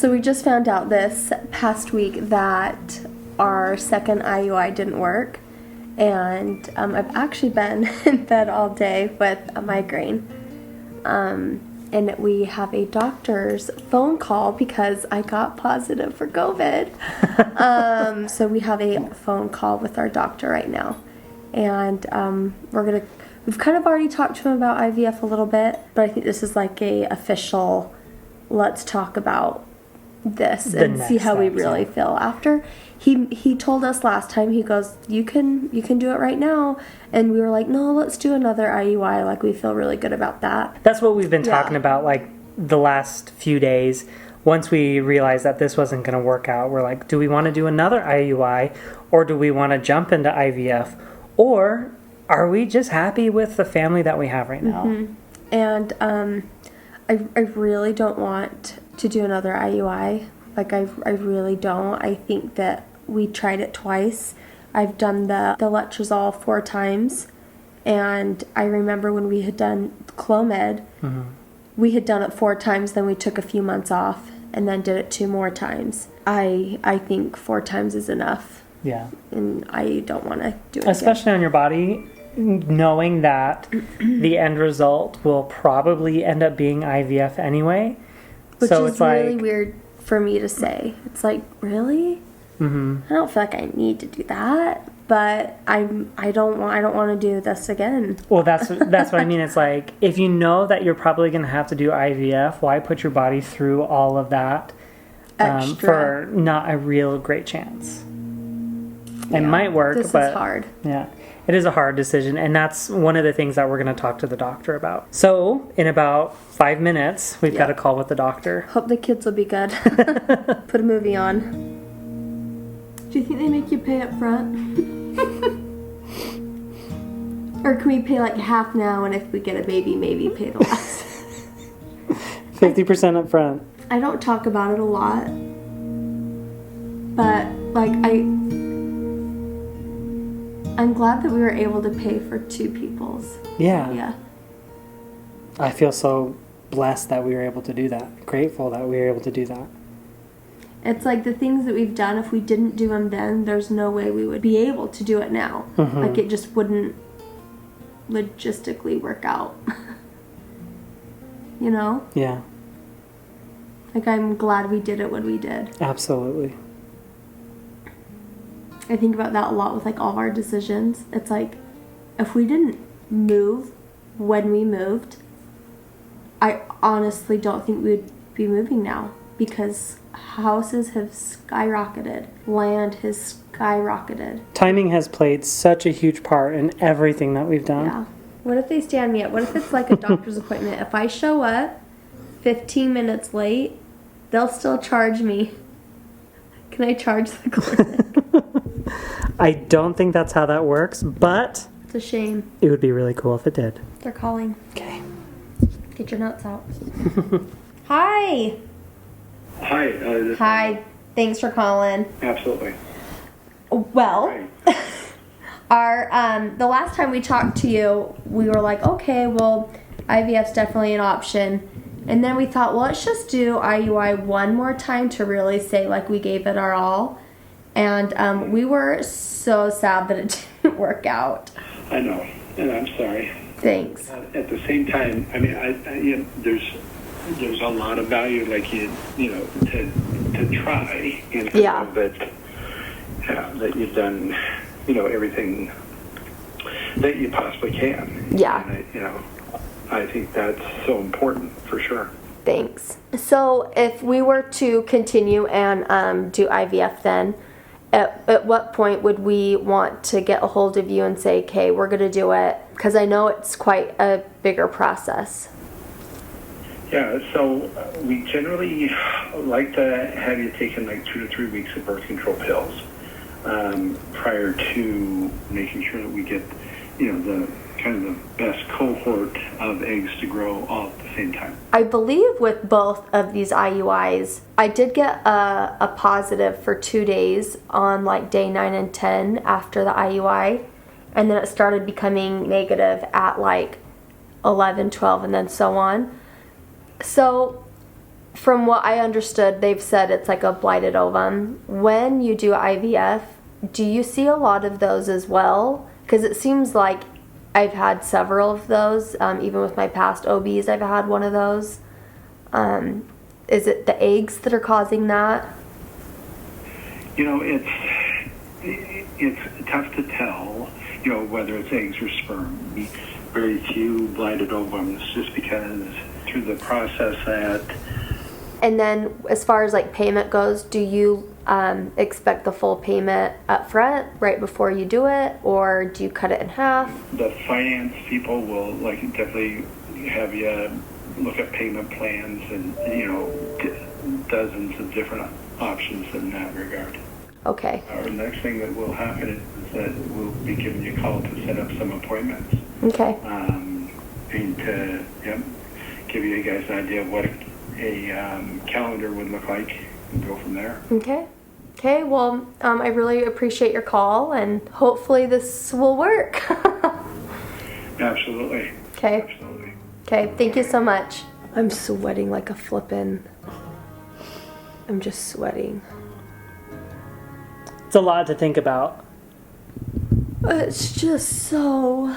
So we just found out this past week that our second IUI didn't work. And I've actually been in bed all day with a migraine. And we have a doctor's phone call because I got positive for COVID. So we have a phone call with our doctor right now. And we've kind of already talked to him about IVF a little bit, but I think this is like a official, let's talk about this and see how we really feel after. He told us last time, he goes, you can do it right now. And we were like, no, let's do another IUI. Like, we feel really good about that. That's what we've been talking about, like, the last few days. Once we realized that this wasn't going to work out, we're like, do we want to do another IUI? Or do we want to jump into IVF? Or are we just happy with the family that we have right now? Mm-hmm. And I really don't want to do another IUI. Like, I really don't. I think that we tried it twice. I've done the letrozole 4 times. And I remember when we had done Clomid, we had done it 4 times, then we took a few months off, and then did it 2 more times. I think 4 times is enough. Yeah. And I don't want to do it especially again. On your body, knowing that the end result will probably end up being IVF anyway. Which so is it's really like, weird for me to say. It's like, really? Mm-hmm. I don't feel like I need to do that, but I don't want to do this again. Well, that's what I mean. It's like, if you know that you're probably going to have to do IVF, why put your body through all of that for not a real great chance? It might work, this but is hard. Yeah, it is a hard decision, and that's one of the things that we're going to talk to the doctor about. So, in about 5 minutes, we've got a call with the doctor. Hope the kids will be good. Put a movie on. Do you think they make you pay up front? Or can we pay like half now, and if we get a baby, maybe pay the last? 50% up front. I don't talk about it a lot, but like I'm glad that we were able to pay for 2 people's. Yeah. I feel so blessed that we were able to do that. Grateful that we were able to do that. It's like the things that we've done, if we didn't do them then, there's no way we would be able to do it now. Mm-hmm. Like, it just wouldn't logistically work out. You know? Yeah. Like, I'm glad we did it when we did. Absolutely. I think about that a lot with like all of our decisions. It's like, if we didn't move when we moved, I honestly don't think we would be moving now, because houses have skyrocketed, land has skyrocketed. Timing has played such a huge part in everything that we've done. Yeah. What if they stand me up? What if it's like a doctor's appointment? If I show up 15 minutes late, they'll still charge me. Can I charge the clinic? I don't think that's how that works, but It's a shame. it would be really cool if it did. They're calling. Okay. Get your notes out. Hi. Hi. Hi. Thanks for calling. Absolutely. Well, Hi. the last time we talked to you, we were like, okay, well, IVF's definitely an option. And then we thought, well, let's just do IUI one more time to really say, like, we gave it our all. And we were so sad that it didn't work out. I know, and I'm sorry. Thanks. At the same time, I mean, there's a lot of value, like to try, Yeah. that you've done, everything that you possibly can. Yeah. And I think that's so important for sure. Thanks. So if we were to continue and do IVF then, at what point would we want to get a hold of you and say, okay, we're going to do it? Because I know it's quite a bigger process. Yeah, so we generally like to have you taking like 2 to 3 weeks of birth control pills prior to making sure that we get, the kind of the best cohort of eggs to grow all at the same time. I believe with both of these IUIs, I did get a positive for 2 days on like day 9 and 10 after the IUI, and then it started becoming negative at like 11, 12, and then so on. So from what I understood, they've said it's like a blighted ovum. When you do IVF, do you see a lot of those as well? Because it seems like I've had several of those. Even with my past OBs, I've had one of those. Is it the eggs that are causing that? It's tough to tell, whether it's eggs or sperm. Very few blighted ovums, just because through the process that... And then as far as like payment goes, do you expect the full payment up front right before you do it, or do you cut it in half? The finance people will definitely have you look at payment plans and dozens of different options in that regard. Okay. The next thing that will happen is that we'll be giving you a call to set up some appointments. Okay. And to give you guys an idea of what a calendar would look like and go from there. Okay. Okay, well, I really appreciate your call, and hopefully this will work. Absolutely. Okay. Absolutely. Okay, thank you so much. I'm sweating like a flippin'. I'm just sweating. It's a lot to think about. It's just so...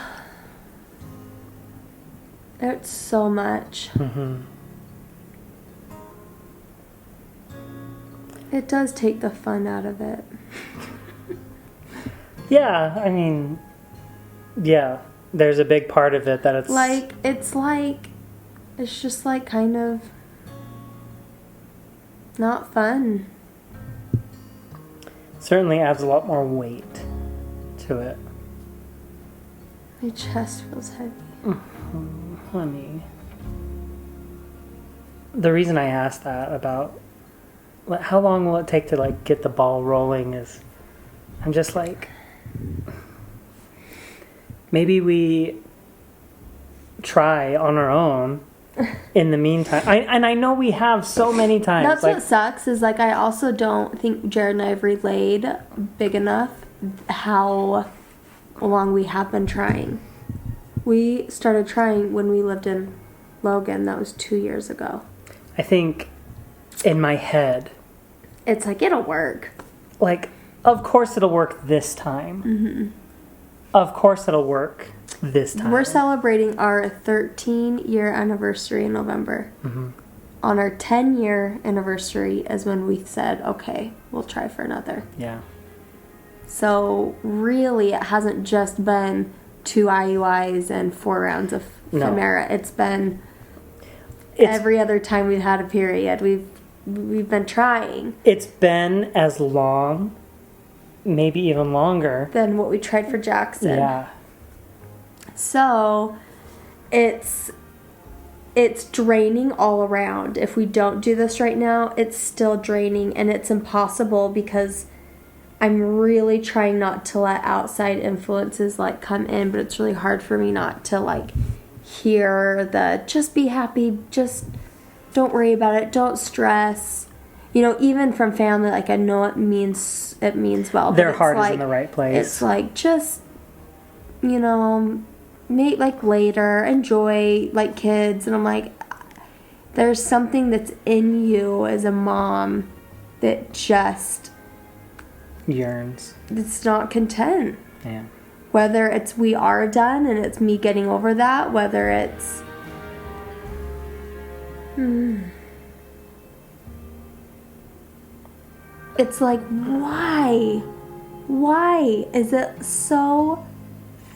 It's so much. Mm-hmm. It does take the fun out of it. Yeah, I mean, yeah, there's a big part of it that it's... It's just like kind of not fun. Certainly adds a lot more weight to it. My chest feels heavy. Honey. The reason I asked that about how long will it take to get the ball rolling is I'm just maybe we try on our own in the meantime. I know we have so many times. That's what sucks is I also don't think Jared and I have relayed big enough how long we have been trying. We started trying when we lived in Logan. That was 2 years ago. I think in my head, it's it'll work. Of course it'll work this time. Mm-hmm. Of course it'll work this time. We're celebrating our 13-year anniversary in November. Mm-hmm. On our 10-year anniversary is when we said, okay, we'll try for another. Yeah. So really it hasn't just been 2 IUIs and 4 rounds of Femera. It's been every other time we've had a period. We've been trying. It's been as long, maybe even longer, than what we tried for Jackson. Yeah. So it's draining all around. If we don't do this right now, it's still draining, and it's impossible because I'm really trying not to let outside influences come in, but it's really hard for me not to hear the just be happy, just don't worry about it, don't stress. Even from family, I know it means well. Their heart is in the right place. It's just, maybe later, enjoy kids. And I'm there's something that's in you as a mom that just yearns. It's not content. Yeah. Whether it's we are done and it's me getting over that, whether it's it's why is it so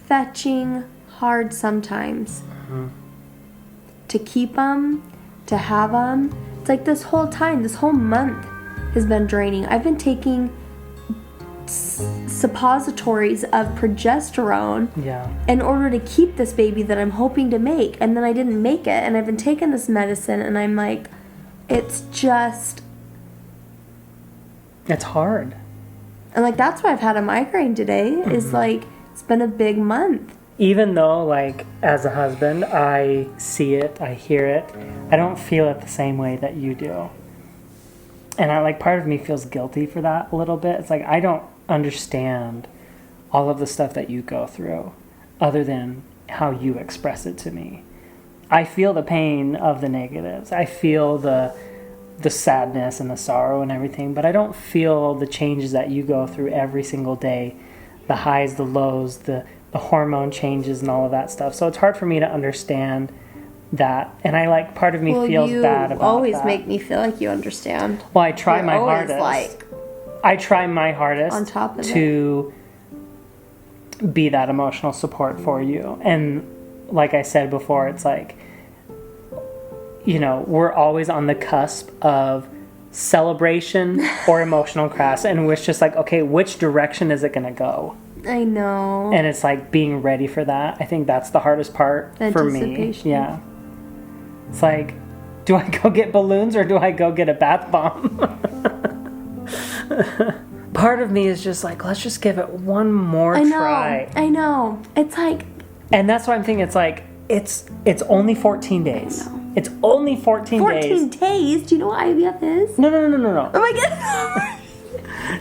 fetching hard sometimes to keep them, to have them? It's this whole time, this whole month has been draining. I've been taking suppositories of progesterone in order to keep this baby that I'm hoping to make, and then I didn't make it, and I've been taking this medicine, and I'm it's just, it's hard. And that's why I've had a migraine today. Is it's been a big month. Even though as a husband I see it, I hear it, I don't feel it the same way that you do. And part of me feels guilty for that a little bit. It's I don't understand all of the stuff that you go through other than how you express it to me. I feel the pain of the negatives. I feel the the sadness and the sorrow and everything, but I don't feel the changes that you go through every single day, the highs, the lows, the hormone changes and all of that stuff. So it's hard for me to understand that, and I like, part of me feels bad about always that. make me feel like you understand. Well, I try my always hardest. like I try my hardest on top of to be that emotional support for you. And like I said before, it's like, you know, we're always on the cusp of celebration or emotional crash, and it's just like, okay, which direction is it going to go? I know. And it's like being ready for that. I think that's the hardest part for me. Anticipation. Yeah. It's like, do I go get balloons or do I go get a bath bomb? Part of me is just like, let's just give it one more try. I know. It's like, and that's why I'm thinking, it's like, it's only 14 days. I know. It's only 14 days. 14 days? Do you know what IVF is? No. Oh my god.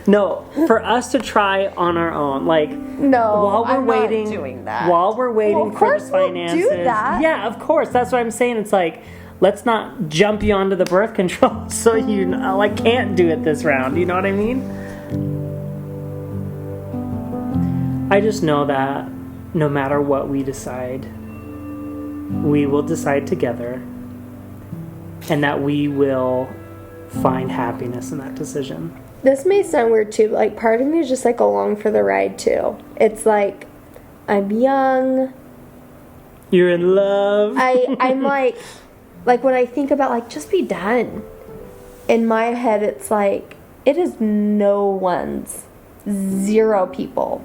No, for us to try on our own, like, No, while we're I'm waiting, not doing that. while we're waiting Well, of for course the we'll finances. do that. Yeah, of course. That's what I'm saying. It's like, let's not jump you onto the birth control so you like can't do it this round. You know what I mean? I just know that no matter what we decide, we will decide together, and that we will find happiness in that decision. This may sound weird too, but like part of me is just like along for the ride too. It's like, I'm young. You're in love. I'm like when I think about like, just be done. In my head, it's like, it is no one's, zero people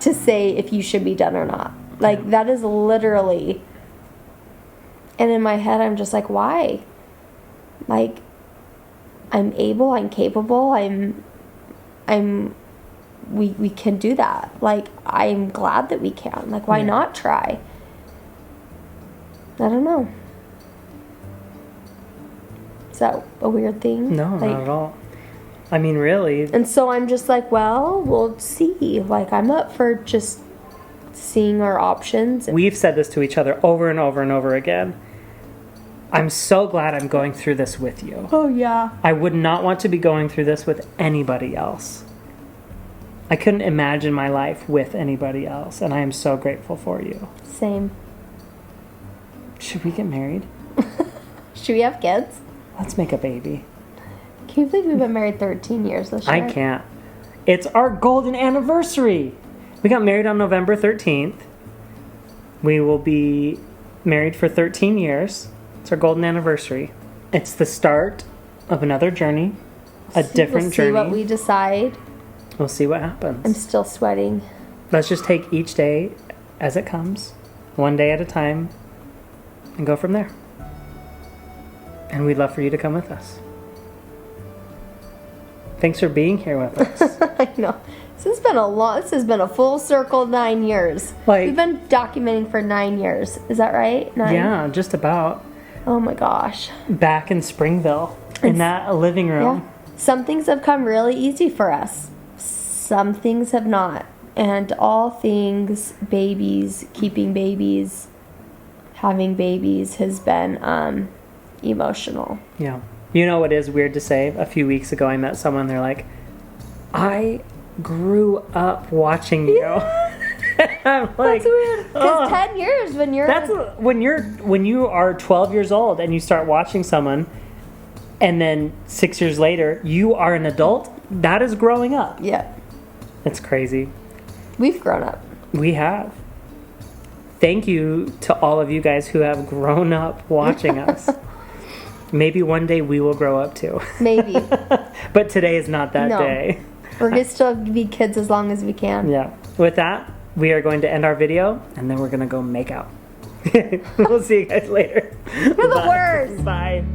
to say if you should be done or not. Like, that is literally, and in my head, I'm just like, why? Like, I'm able, I'm capable, we can do that. Like, I'm glad that we can. Like, why not try? I don't know. Is that a weird thing? No, like, not at all. I mean, really. And so I'm just like, well, we'll see. Like, I'm up for just seeing our options. We've said this to each other over and over and over again. I'm so glad I'm going through this with you. Oh, yeah. I would not want to be going through this with anybody else. I couldn't imagine my life with anybody else, and I am so grateful for you. Same. Should we get married? Should we have kids? Let's make a baby. Can you believe we've been married 13 years this year? I can't. It's our golden anniversary. We got married on November 13th. We will be married for 13 years. It's our golden anniversary. It's the start of another journey, different journey. We'll see what we decide. We'll see what happens. I'm still sweating. Let's just take each day as it comes, one day at a time, and go from there. And we'd love for you to come with us. Thanks for being here with us. I know. This has been a full circle 9 years. Like, we've been documenting for 9 years. Is that right? 9? Yeah, just about. Oh my gosh. Back in Springville, in that living room. Yeah. Some things have come really easy for us. Some things have not. And all things, babies, keeping babies, having babies has been emotional. Yeah. You know what is weird to say? A few weeks ago I met someone, they're like, I grew up watching you. I'm like, that's weird. Because 10 years when you're... when you are 12 years old and you start watching someone, and then 6 years later you are an adult, that is growing up. Yeah. It's crazy. We've grown up. We have. Thank you to all of you guys who have grown up watching us. Maybe one day we will grow up too. Maybe. But today is not that day. We're going to still be kids as long as we can. Yeah. With that, we are going to end our video, and then we're going to go make out. We'll see you guys later. You're the worst. Bye.